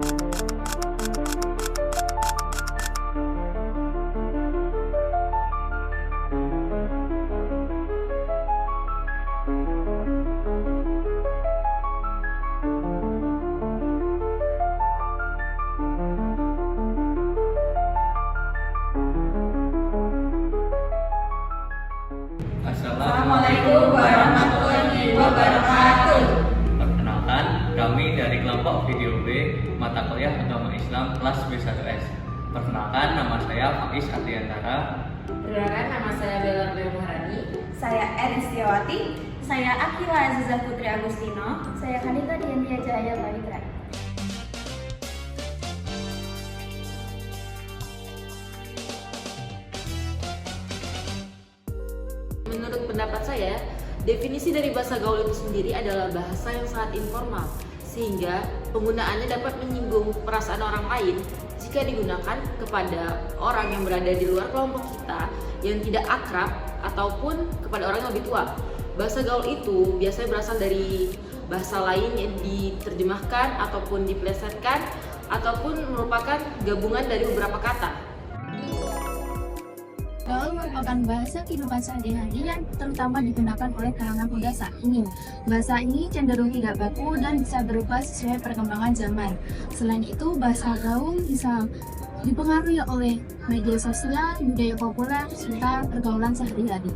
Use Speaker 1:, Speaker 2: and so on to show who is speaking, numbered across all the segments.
Speaker 1: Assalamualaikum warahmatullahi wabarakatuh.
Speaker 2: Perkenalkan, kami dari kelompok video B Mata Kuliah Agama Islam kelas B1S. Perkenalkan, nama saya Faiz Adriantara.
Speaker 3: Perkenalkan, nama saya Bella Muharani.
Speaker 1: Saya Erin Setiawati.
Speaker 4: Saya Akila Aziza Putri Agustino. Saya Kanita Diantia Jaya Balitra.
Speaker 3: Menurut pendapat saya, definisi dari bahasa gaul itu sendiri adalah bahasa yang sangat informal, sehingga penggunaannya dapat menyinggung perasaan orang lain jika digunakan kepada orang yang berada di luar kelompok kita yang tidak akrab ataupun kepada orang yang lebih tua. Bahasa gaul itu biasanya berasal dari bahasa lain yang diterjemahkan ataupun diplesetkan ataupun merupakan gabungan dari beberapa kata.
Speaker 4: Gaul merupakan bahasa kehidupan sehari-hari yang terutama digunakan oleh kalangan muda saat ini. Bahasa ini cenderung tidak baku dan bisa berubah sesuai perkembangan zaman. Selain itu, bahasa gaul bisa dipengaruhi oleh media sosial, budaya populer, serta pergaulan sehari-hari.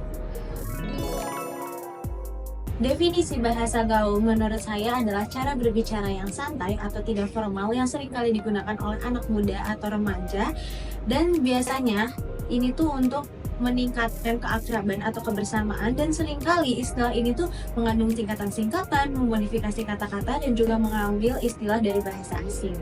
Speaker 5: Definisi bahasa gaul menurut saya adalah cara berbicara yang santai atau tidak formal yang seringkali digunakan oleh anak muda atau remaja, dan biasanya ini tuh untuk meningkatkan keakraban atau kebersamaan, dan seringkali istilah ini tuh mengandung singkatan-singkatan, memodifikasi kata-kata, dan juga mengambil istilah dari bahasa asing.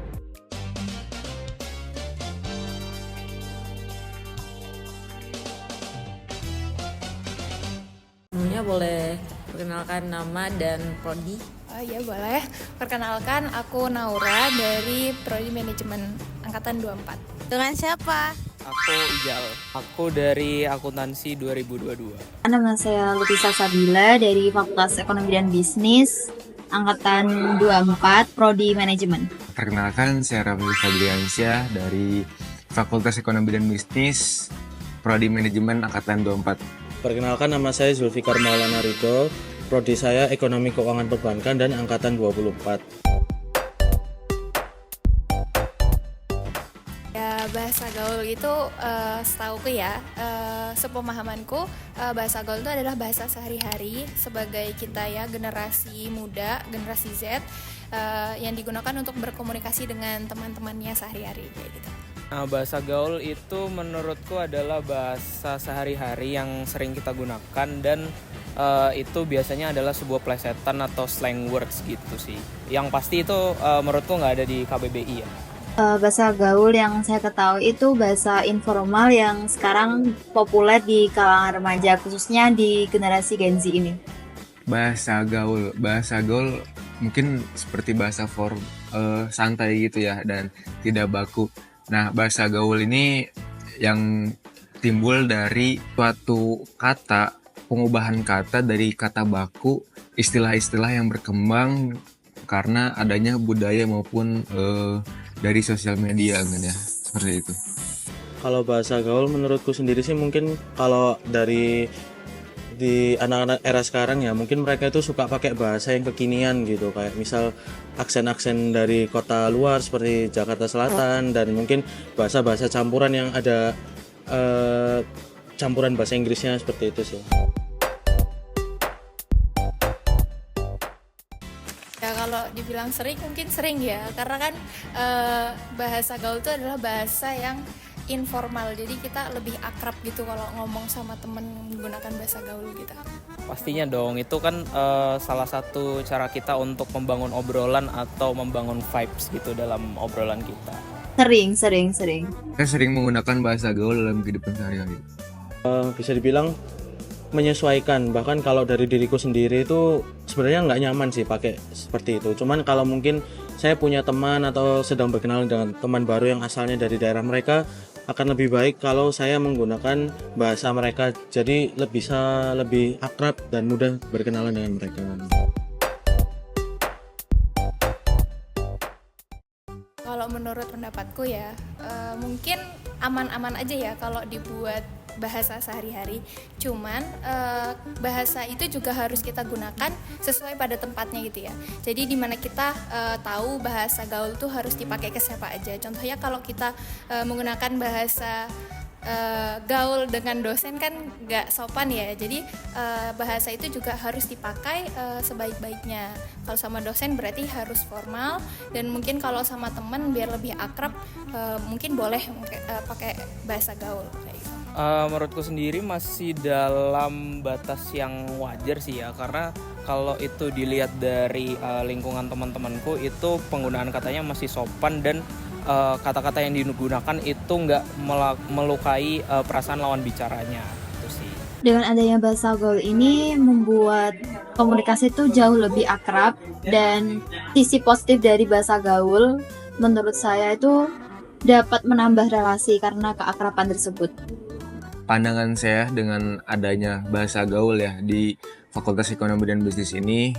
Speaker 6: Sebelumnya boleh perkenalkan nama dan prodi.
Speaker 7: Ya boleh. Perkenalkan, aku Naura dari Prodi Manajemen Angkatan 24.
Speaker 6: Dengan siapa?
Speaker 8: Aku Ijal. Aku dari Akuntansi 2022.
Speaker 9: Nama saya Lutisa Sabila dari Fakultas Ekonomi dan Bisnis Angkatan 24, Prodi Manajemen.
Speaker 10: Perkenalkan, saya Raffi Fabriansyah dari Fakultas Ekonomi dan Bisnis Prodi Manajemen Angkatan 24.
Speaker 11: Perkenalkan, nama saya Zulfikar Maulana Ridho. Prodi saya Ekonomi Keuangan Perbankan dan Angkatan 24.
Speaker 7: Bahasa gaul itu setauku ya, sepemahamanku, bahasa gaul itu adalah bahasa sehari-hari sebagai kita ya generasi muda, generasi Z, yang digunakan untuk berkomunikasi dengan teman-temannya sehari-hari kayak gitu.
Speaker 8: Nah, bahasa gaul itu menurutku adalah bahasa sehari-hari yang sering kita gunakan, dan itu biasanya adalah sebuah plesetan atau slang words gitu sih. Yang pasti itu menurutku nggak ada di KBBI ya.
Speaker 9: Bahasa gaul yang saya ketahui itu bahasa informal yang sekarang populer di kalangan remaja, khususnya di generasi Gen Z ini.
Speaker 10: Bahasa gaul mungkin seperti bahasa santai gitu ya, dan tidak baku. Nah, bahasa gaul ini yang timbul dari suatu kata, pengubahan kata dari kata baku, istilah-istilah yang berkembang karena adanya budaya maupun dari sosial media kan ya, seperti itu.
Speaker 11: Kalau bahasa gaul menurutku sendiri sih, mungkin kalau di anak-anak era sekarang ya, mungkin mereka itu suka pakai bahasa yang kekinian gitu, kayak misal aksen-aksen dari kota luar seperti Jakarta Selatan, dan mungkin bahasa-bahasa campuran yang ada campuran bahasa Inggrisnya, seperti itu sih.
Speaker 7: Ya kalau dibilang sering, mungkin sering ya, karena kan bahasa gaul itu adalah bahasa yang informal, jadi kita lebih akrab gitu kalau ngomong sama temen menggunakan bahasa gaul gitu.
Speaker 8: Pastinya dong, itu kan salah satu cara kita untuk membangun obrolan atau membangun vibes gitu dalam obrolan kita.
Speaker 9: Sering.
Speaker 10: Saya sering menggunakan bahasa gaul dalam kehidupan sehari-hari.
Speaker 11: Bisa dibilang menyesuaikan, bahkan kalau dari diriku sendiri itu sebenarnya nggak nyaman sih pakai seperti itu. Cuman kalau mungkin saya punya teman atau sedang berkenalan dengan teman baru yang asalnya dari daerah mereka, akan lebih baik kalau saya menggunakan bahasa mereka, jadi bisa lebih akrab dan mudah berkenalan dengan mereka.
Speaker 7: Kalau menurut pendapatku ya, mungkin aman-aman aja ya kalau dibuat bahasa sehari-hari. Cuman bahasa itu juga harus kita gunakan sesuai pada tempatnya gitu ya. Jadi dimana kita tahu bahasa gaul tuh harus dipakai ke siapa aja. Contohnya kalau kita menggunakan bahasa gaul dengan dosen kan nggak sopan ya. Jadi bahasa itu juga harus dipakai sebaik-baiknya. Kalau sama dosen berarti harus formal, dan mungkin kalau sama teman biar lebih akrab mungkin boleh pakai bahasa gaul kayak gitu.
Speaker 8: Menurutku sendiri masih dalam batas yang wajar sih ya, karena kalau itu dilihat dari lingkungan teman-temanku itu penggunaan katanya masih sopan, dan kata-kata yang digunakan itu nggak melukai perasaan lawan bicaranya itu sih.
Speaker 9: Dengan adanya bahasa gaul ini membuat komunikasi itu jauh lebih akrab, dan sisi positif dari bahasa gaul menurut saya itu dapat menambah relasi karena keakraban tersebut.
Speaker 10: Pandangan saya dengan adanya bahasa gaul ya di Fakultas Ekonomi dan Bisnis ini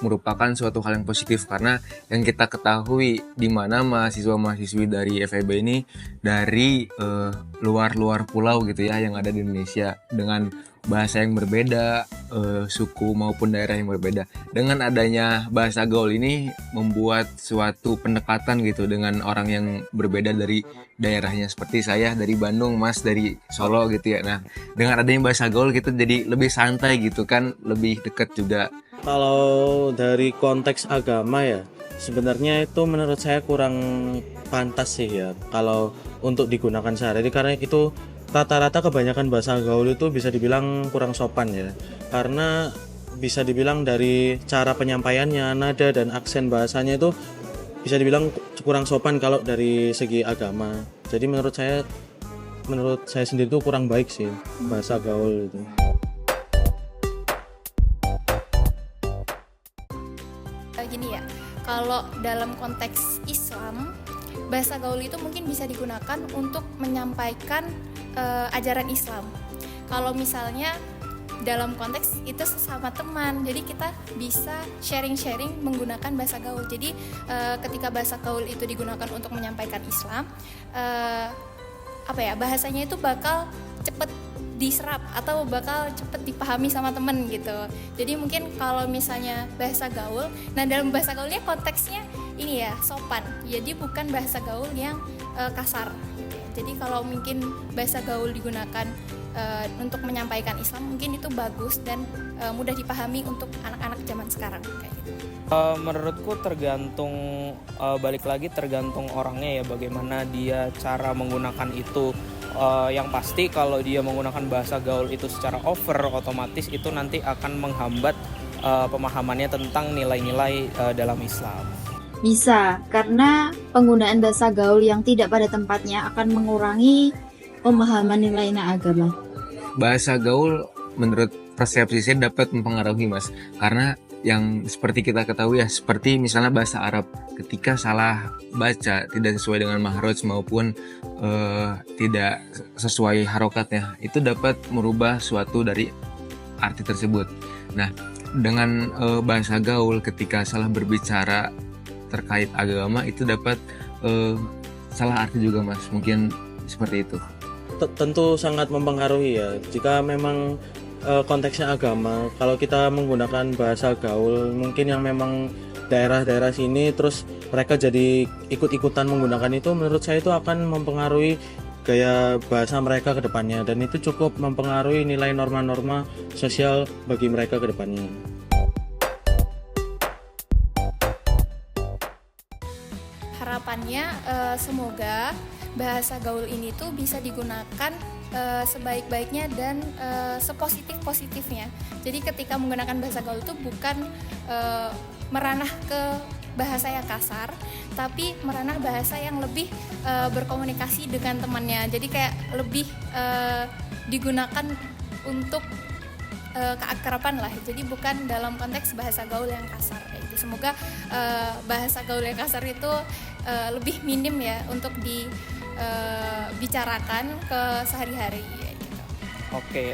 Speaker 10: merupakan suatu hal yang positif, karena yang kita ketahui di mana mahasiswa-mahasiswi dari FEB ini dari luar-luar pulau gitu ya yang ada di Indonesia, dengan bahasa yang berbeda, suku maupun daerah yang berbeda. Dengan adanya bahasa gaul ini membuat suatu pendekatan gitu dengan orang yang berbeda dari daerahnya, seperti saya dari Bandung, Mas dari Solo gitu ya. Nah, dengan adanya bahasa gaul gitu jadi lebih santai gitu kan, lebih dekat juga.
Speaker 11: Kalau dari konteks agama ya, sebenarnya itu menurut saya kurang pantas sih ya kalau untuk digunakan sehari-hari, karena itu rata-rata kebanyakan bahasa gaul itu bisa dibilang kurang sopan ya, karena bisa dibilang dari cara penyampaiannya, nada dan aksen bahasanya itu bisa dibilang kurang sopan kalau dari segi agama. Jadi menurut saya sendiri itu kurang baik sih bahasa gaul itu.
Speaker 7: Gini ya, kalau dalam konteks Islam, bahasa gaul itu mungkin bisa digunakan untuk menyampaikan ajaran Islam. Kalau misalnya dalam konteks itu sesama teman, jadi kita bisa sharing-sharing menggunakan bahasa gaul. Jadi ketika bahasa gaul itu digunakan untuk menyampaikan Islam, bahasanya itu bakal cepet diserap atau bakal cepet dipahami sama temen gitu. Jadi mungkin kalau misalnya bahasa gaul, nah dalam bahasa gaulnya konteksnya ini ya sopan, jadi bukan bahasa gaul yang kasar gitu. Jadi kalau mungkin bahasa gaul digunakan untuk menyampaikan Islam, mungkin itu bagus dan mudah dipahami untuk anak-anak zaman sekarang kayak gitu.
Speaker 8: Menurutku tergantung, balik lagi tergantung orangnya ya, bagaimana dia cara menggunakan itu. Yang pasti kalau dia menggunakan bahasa gaul itu secara over, otomatis itu nanti akan menghambat pemahamannya tentang nilai-nilai dalam Islam.
Speaker 9: Bisa, karena penggunaan bahasa gaul yang tidak pada tempatnya akan mengurangi pemahaman nilai-nilai agama.
Speaker 10: Bahasa gaul menurut persepsi saya dapat mempengaruhi, Mas, karena yang seperti kita ketahui ya, seperti misalnya bahasa Arab, ketika salah baca tidak sesuai dengan mahraj maupun tidak sesuai harokatnya, itu dapat merubah suatu dari arti tersebut. Nah, dengan bahasa gaul ketika salah berbicara terkait agama itu dapat salah arti juga, Mas, mungkin seperti itu.
Speaker 11: Tentu sangat mempengaruhi ya, jika memang konteksnya agama. Kalau kita menggunakan bahasa gaul, mungkin yang memang daerah-daerah sini terus mereka jadi ikut-ikutan menggunakan itu, menurut saya itu akan mempengaruhi gaya bahasa mereka ke depannya, dan itu cukup mempengaruhi nilai norma-norma sosial bagi mereka ke depannya.
Speaker 7: Harapannya semoga bahasa gaul ini tuh bisa digunakan sebaik-baiknya dan sepositif-positifnya. Jadi ketika menggunakan bahasa gaul itu bukan meranah ke bahasa yang kasar, tapi meranah bahasa yang lebih berkomunikasi dengan temannya. Jadi kayak lebih digunakan untuk keakraban lah. Jadi bukan dalam konteks bahasa gaul yang kasar kayak gitu. Semoga bahasa gaul yang kasar itu lebih minim ya untuk dibicarakan ke sehari-hari gitu.
Speaker 8: Oke,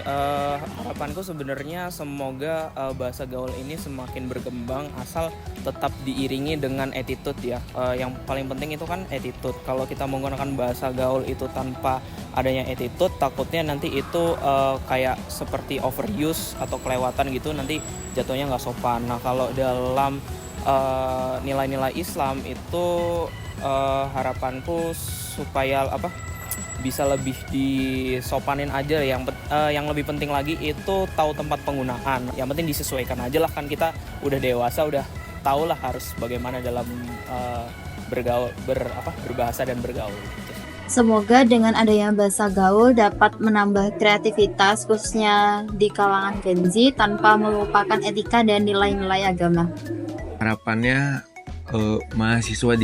Speaker 8: harapanku sebenarnya semoga bahasa gaul ini semakin berkembang asal tetap diiringi dengan attitude ya. Yang paling penting itu kan attitude. Kalau kita menggunakan bahasa gaul itu tanpa adanya attitude, takutnya nanti itu kayak seperti overuse atau kelewatan gitu, nanti jatuhnya nggak sopan. Nah, kalau dalam nilai-nilai Islam itu harapanku supaya bisa lebih disopanin aja. Yang lebih penting lagi itu tahu tempat penggunaan. Yang penting disesuaikan aja lah, kan kita udah dewasa, udah tahu lah harus bagaimana dalam bergaul, berbahasa dan bergaul gitu.
Speaker 9: Semoga dengan adanya bahasa gaul dapat menambah kreativitas khususnya di kalangan Gen Z tanpa melupakan etika dan nilai-nilai agama.
Speaker 10: Harapannya mahasiswa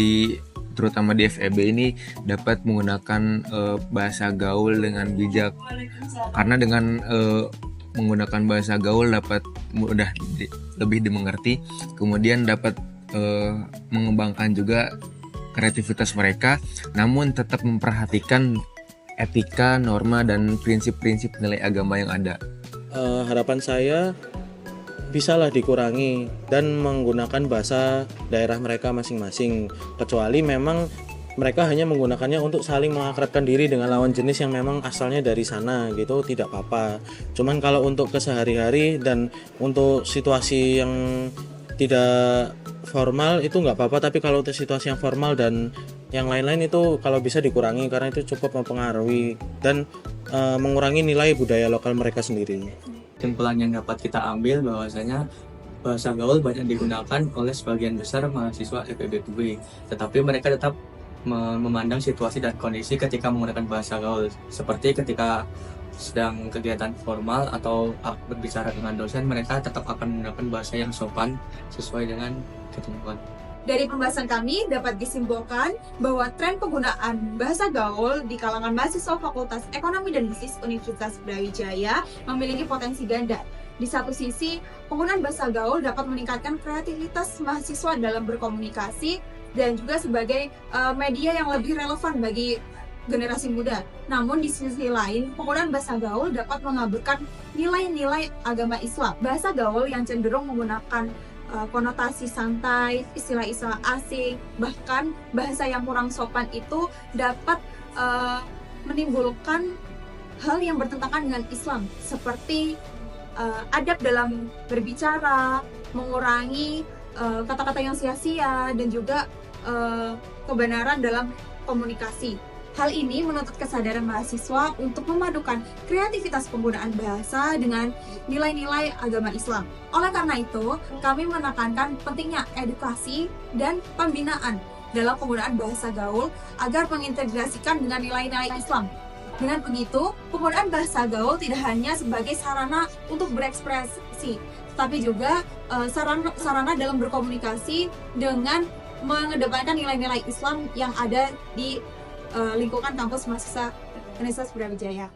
Speaker 10: terutama di FEB ini dapat menggunakan bahasa gaul dengan bijak, karena dengan menggunakan bahasa gaul dapat mudah lebih dimengerti, kemudian dapat mengembangkan juga kreativitas mereka, namun tetap memperhatikan etika, norma, dan prinsip-prinsip nilai agama yang ada.
Speaker 11: Harapan saya bisalah dikurangi dan menggunakan bahasa daerah mereka masing-masing, kecuali memang mereka hanya menggunakannya untuk saling mengakrabkan diri dengan lawan jenis yang memang asalnya dari sana gitu, tidak apa-apa. Cuman kalau untuk kesehari-hari dan untuk situasi yang tidak formal itu nggak apa-apa, tapi kalau untuk situasi yang formal dan yang lain-lain itu kalau bisa dikurangi, karena itu cukup mempengaruhi dan mengurangi nilai budaya lokal mereka sendiri.
Speaker 2: Kesimpulan yang dapat kita ambil bahwasanya bahasa gaul banyak digunakan oleh sebagian besar mahasiswa FEB, tetapi mereka tetap memandang situasi dan kondisi ketika menggunakan bahasa gaul, seperti ketika sedang kegiatan formal atau berbicara dengan dosen, mereka tetap akan menggunakan bahasa yang sopan sesuai dengan ketentuan.
Speaker 1: Dari pembahasan kami dapat disimpulkan bahwa tren penggunaan bahasa gaul di kalangan mahasiswa Fakultas Ekonomi dan Bisnis Universitas Brawijaya memiliki potensi ganda. Di satu sisi, penggunaan bahasa gaul dapat meningkatkan kreativitas mahasiswa dalam berkomunikasi dan juga sebagai media yang lebih relevan bagi generasi muda. Namun di sisi lain, penggunaan bahasa gaul dapat mengaburkan nilai-nilai agama Islam. Bahasa gaul yang cenderung menggunakan konotasi santai, istilah-istilah asing, bahkan bahasa yang kurang sopan itu dapat menimbulkan hal yang bertentangan dengan Islam, seperti adab dalam berbicara, mengurangi kata-kata yang sia-sia, dan juga kebenaran dalam komunikasi. Hal ini menuntut kesadaran mahasiswa untuk memadukan kreativitas penggunaan bahasa dengan nilai-nilai agama Islam. Oleh karena itu, kami menekankan pentingnya edukasi dan pembinaan dalam penggunaan bahasa gaul agar mengintegrasikan dengan nilai-nilai Islam. Dengan begitu, penggunaan bahasa gaul tidak hanya sebagai sarana untuk berekspresi, tetapi juga sarana dalam berkomunikasi dengan mengedepankan nilai-nilai Islam yang ada di lingkungan kampus mahasiswa Universitas Brawijaya.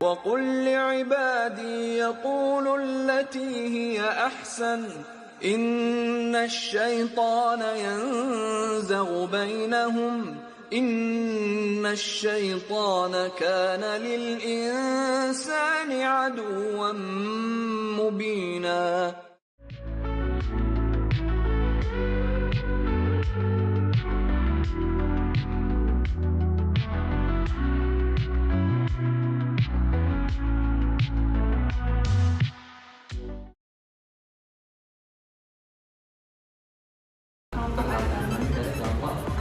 Speaker 12: وقل لعبادي يقولوا التي هي أحسن إن الشيطان ينزغ بينهم إن الشيطان كان للإنسان عدوا مبينا.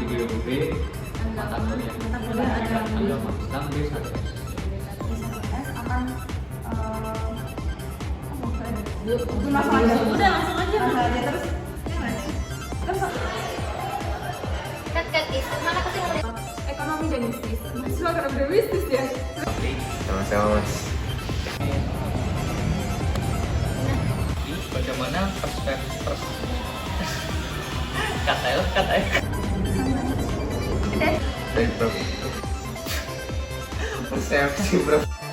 Speaker 2: Video B mata kuliah agama Islam B1S
Speaker 1: akan langsung aja terus ekonomi dan mistis. Mahasiswa karena udah mistis ya.
Speaker 10: Sama-sama mas.
Speaker 2: Bagaimana
Speaker 10: Persepsi bro.